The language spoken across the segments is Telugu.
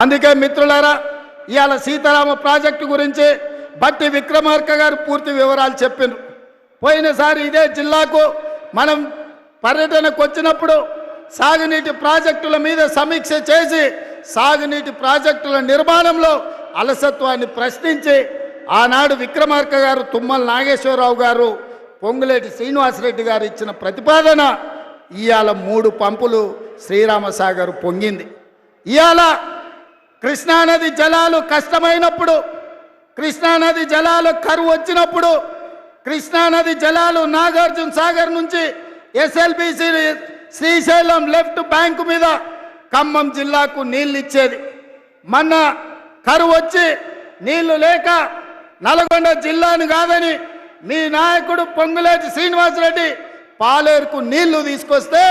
అందుకే మిత్రులారా, ఇవాళ సీతారామ ప్రాజెక్టు గురించి బట్టి విక్రమార్క గారు పూర్తి వివరాలు చెప్పారు. పోయినసారి ఇదే జిల్లాకు మనం పర్యటనకు వచ్చినప్పుడు సాగునీటి ప్రాజెక్టుల మీద సమీక్ష చేసి సాగునీటి ప్రాజెక్టుల నిర్మాణంలో అలసత్వాన్ని ప్రశ్నించి ఆనాడు విక్రమార్క గారు, తుమ్మల నాగేశ్వరరావు గారు, పొంగులేటి శ్రీనివాసరెడ్డి గారు ఇచ్చిన ప్రతిపాదన ఇవాళ 3 పంపులు శ్రీరామసాగర్ పొంగింది. ఇవాళ కృష్ణానది జలాలు కష్టమైనప్పుడు, కృష్ణానది జలాలు కరువు వచ్చినప్పుడు, కృష్ణానది జలాలు నాగార్జున సాగర్ నుంచి ఎస్ఎల్బిసి శ్రీశైలం లెఫ్ట్ బ్యాంకు మీద ఖమ్మం జిల్లాకు నీళ్ళు ఇచ్చేది. మొన్న కరువు వచ్చి నీళ్లు లేక నల్గొండ జిల్లాను కాదని మీ నాయకుడు పొంగులేటి శ్రీనివాసరెడ్డి పాలేరుకు నీళ్లు తీసుకొస్తే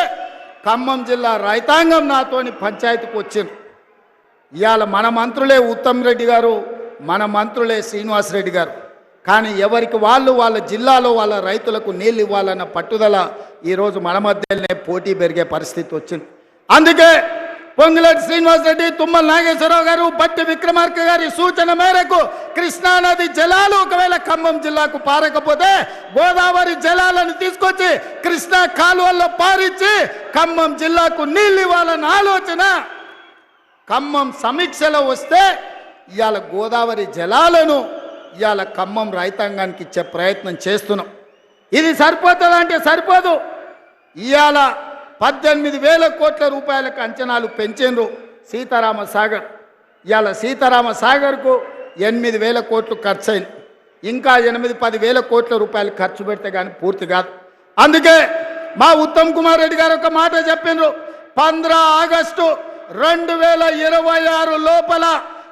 ఖమ్మం జిల్లా రైతాంగం నాతోని పంచాయతీకి వచ్చింది. ఇవాళ మన మంత్రులే ఉత్తమ్ రెడ్డి గారు, మన మంత్రులే శ్రీనివాసరెడ్డి గారు. కానీ ఎవరికి వాళ్ళు వాళ్ళ జిల్లాలో వాళ్ళ రైతులకు నీళ్ళు ఇవ్వాలన్న పట్టుదల ఈరోజు మన మధ్యలోనే పోటీ పెరిగే పరిస్థితి వచ్చింది. అందుకే పొంగులేటి శ్రీనివాసరెడ్డి, తుమ్మల నాగేశ్వరరావు గారు, బట్టి విక్రమార్క గారి సూచన మేరకు కృష్ణానది జలాలు ఒకవేళ ఖమ్మం జిల్లాకు పారకపోతే గోదావరి జలాలను తీసుకొచ్చి కృష్ణా కాలువల్లో పారించి ఖమ్మం జిల్లాకు నీళ్ళు ఇవ్వాలన్న ఆలోచన ఖమ్మం సమీక్షలో వస్తే ఇవాళ గోదావరి జలాలను ఇవాళ ఖమ్మం రైతాంగానికి ఇచ్చే ప్రయత్నం చేస్తున్నాం. ఇది సరిపోతుందంటే సరిపోదు. ఇవాళ 18,000 కోట్ల రూపాయలకు అంచనాలు పెంచిండ్రు సీతారామ సాగర్. ఇవాళ సీతారామ సాగర్కు 8,000 కోట్లు ఖర్చు అయింది. ఇంకా 8-10,000 కోట్ల రూపాయలు ఖర్చు పెడితే కానీ పూర్తి కాదు. అందుకే మా ఉత్తమ్ కుమార్ రెడ్డి గారు ఒక మాట చెప్పిండ్రు, 15 ఆగస్టు 2026 లోపల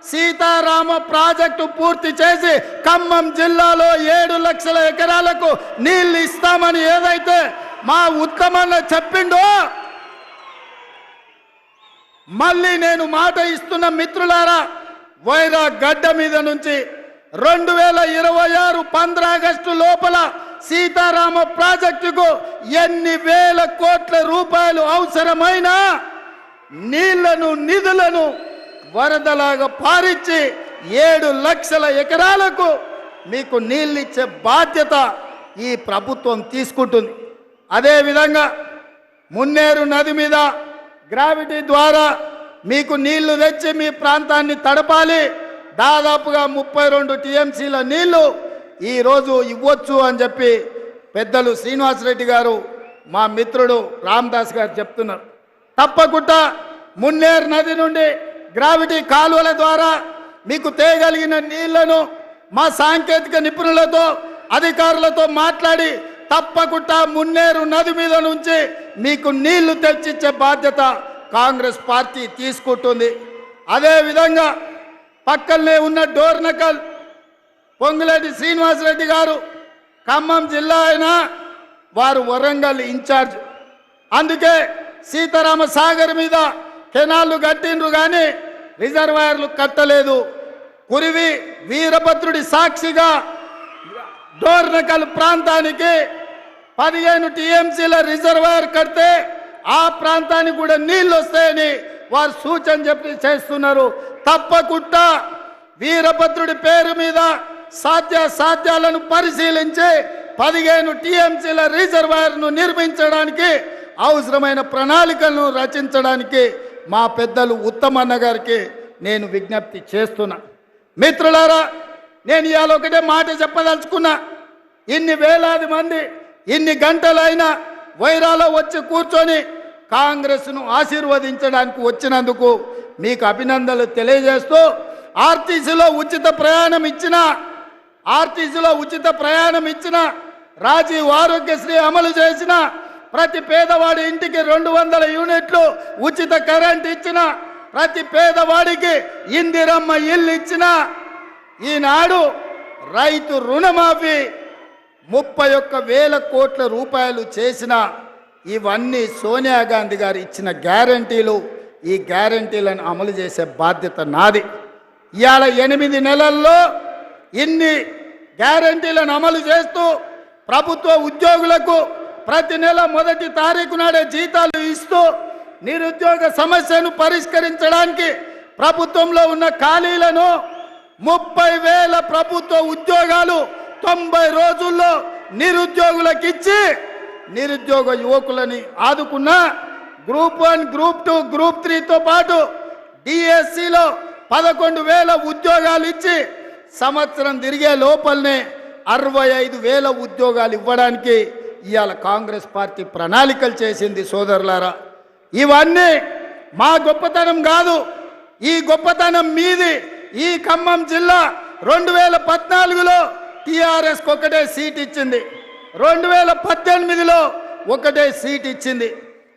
సీతారామ ప్రాజెక్టు పూర్తి చేసి ఖమ్మం జిల్లాలో 7 లక్షల ఎకరాలకు నీళ్లు ఇస్తామని ఏదైతే మా ఉత్తమన్న చెప్పిండో, మళ్ళీ నేను మాట ఇస్తున్న మిత్రులారా, వైరా గడ్డ మీద నుంచి 2026 15 ఆగస్టు లోపల సీతారామ ప్రాజెక్టుకు ఎన్ని వేల కోట్ల రూపాయలు అవసరమైన నీళ్లను, నిధులను వరదలాగా పారించి 7 లక్షల ఎకరాలకు మీకు నీళ్ళు ఇచ్చే బాధ్యత ఈ ప్రభుత్వం తీసుకుంటుంది. అదేవిధంగా మున్నేరు నది మీద గ్రావిటీ ద్వారా మీకు నీళ్లు తెచ్చి మీ ప్రాంతాన్ని తడపాలి. దాదాపుగా 32 టీఎంసీల నీళ్లు ఈరోజు ఇవ్వచ్చు అని చెప్పి పెద్దలు శ్రీనివాసరెడ్డి గారు, మా మిత్రుడు రామదాస్ గారు చెప్తున్నారు. తప్పకుండా మున్నేరు నది నుండి గ్రావిటీ కాలువల ద్వారా మీకు తేగలిగిన నీళ్లను మా సాంకేతిక నిపుణులతో, అధికారులతో మాట్లాడి తప్పకుండా మున్నేరు నది మీద నుంచి మీకు నీళ్లు తెచ్చిచ్చే బాధ్యత కాంగ్రెస్ పార్టీ తీసుకుంటుంది. అదేవిధంగా పక్కనే ఉన్న డోర్నకల్ పొంగులేటి శ్రీనివాసరెడ్డి గారు ఖమ్మం జిల్లా అయినా వారు వరంగల్ ఇన్ఛార్జ్. అందుకే సీతారామ సాగర్ మీద కెనాళ్ళు కట్టిండ్రు కానీ రిజర్వాయర్లు కట్టలేదు. కురివి వీరభద్రుడి సాక్షిగా డోర్నకల్ ప్రాంతానికి 15 టీఎంసీల రిజర్వాయర్ కడితే ఆ ప్రాంతానికి కూడా నీళ్ళు వస్తాయని వారు సూచన చెప్పి చేస్తున్నారు. తప్పకుండా వీరభద్రుడి పేరు మీద సాధ్యాలను పరిశీలించి 15 టీఎంసీల రిజర్వాయర్ను నిర్మించడానికి అవసరమైన ప్రణాళికలను రచించడానికి మా పెద్దలు ఉత్తమన్న గారికి నేను విజ్ఞప్తి చేస్తున్నా. మిత్రులారా, నేను ఇవాళ ఒకటే మాట చెప్పదలుచుకున్నా. ఇన్ని వేలాది మంది ఇన్ని గంటలైనా వైరాలో వచ్చి కూర్చొని కాంగ్రెస్ను ఆశీర్వదించడానికి వచ్చినందుకు మీకు అభినందనలు తెలియజేస్తూ, ఆర్టీసీలో ఉచిత ప్రయాణం ఇచ్చిన రాజీవ్ ఆరోగ్యశ్రీ అమలు చేసిన ప్రతి పేదవాడి ఇంటికి 200 యూనిట్లు ఉచిత కరెంట్ ఇచ్చిన ప్రతి పేదవాడికి ఇందిరమ్మ ఇల్లు ఇచ్చిన ఈనాడు రైతు రుణమాఫీ 31,000 కోట్ల రూపాయలు చేసిన ఇవన్నీ సోనియా గాంధీ గారు ఇచ్చిన గ్యారంటీలు. ఈ గ్యారంటీలను అమలు చేసే బాధ్యత నాది. ఇవాళ 8 నెలల్లో ఇన్ని గ్యారంటీలను అమలు చేస్తూ ప్రభుత్వ ఉద్యోగులకు ప్రతి నెల 1వ తారీఖు నాడే జీతాలు ఇస్తూ నిరుద్యోగ సమస్యను పరిష్కరించడానికి ప్రభుత్వంలో ఉన్న ఖాళీలను 30,000 ప్రభుత్వ ఉద్యోగాలు 90 రోజుల్లో నిరుద్యోగులకు ఇచ్చి నిరుద్యోగ యువకులని ఆదుకున్న గ్రూప్ 1, గ్రూప్ 2, గ్రూప్ 3తో పాటు డిఎస్సిలో 11,000 ఉద్యోగాలు ఇచ్చి సంవత్సరం తిరిగే లోపలనే 65,000 ఉద్యోగాలు ఇవ్వడానికి ఇవాళ కాంగ్రెస్ పార్టీ ప్రణాళికలు చేసింది సోదరులారా. ఇవన్నీ మా గొప్పతనం కాదు, ఈ గొప్పతనం మీది. ఈ ఖమ్మం జిల్లా 2014లో టిఆర్ఎస్కి ఒకటే సీట్ ఇచ్చింది, 2018లో ఒకటే సీట్ ఇచ్చింది,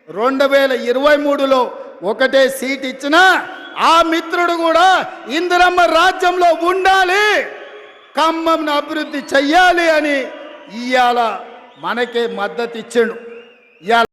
2023లో ఒకటే సీట్ ఇచ్చినా ఆ మిత్రుడు కూడా ఇందిరమ్మ రాజ్యంలో ఉండాలి, ఖమ్మంను అభివృద్ధి చెయ్యాలి అని ఇవాళ మనకే మద్దతు ఇచ్చిండు. ఇవాళ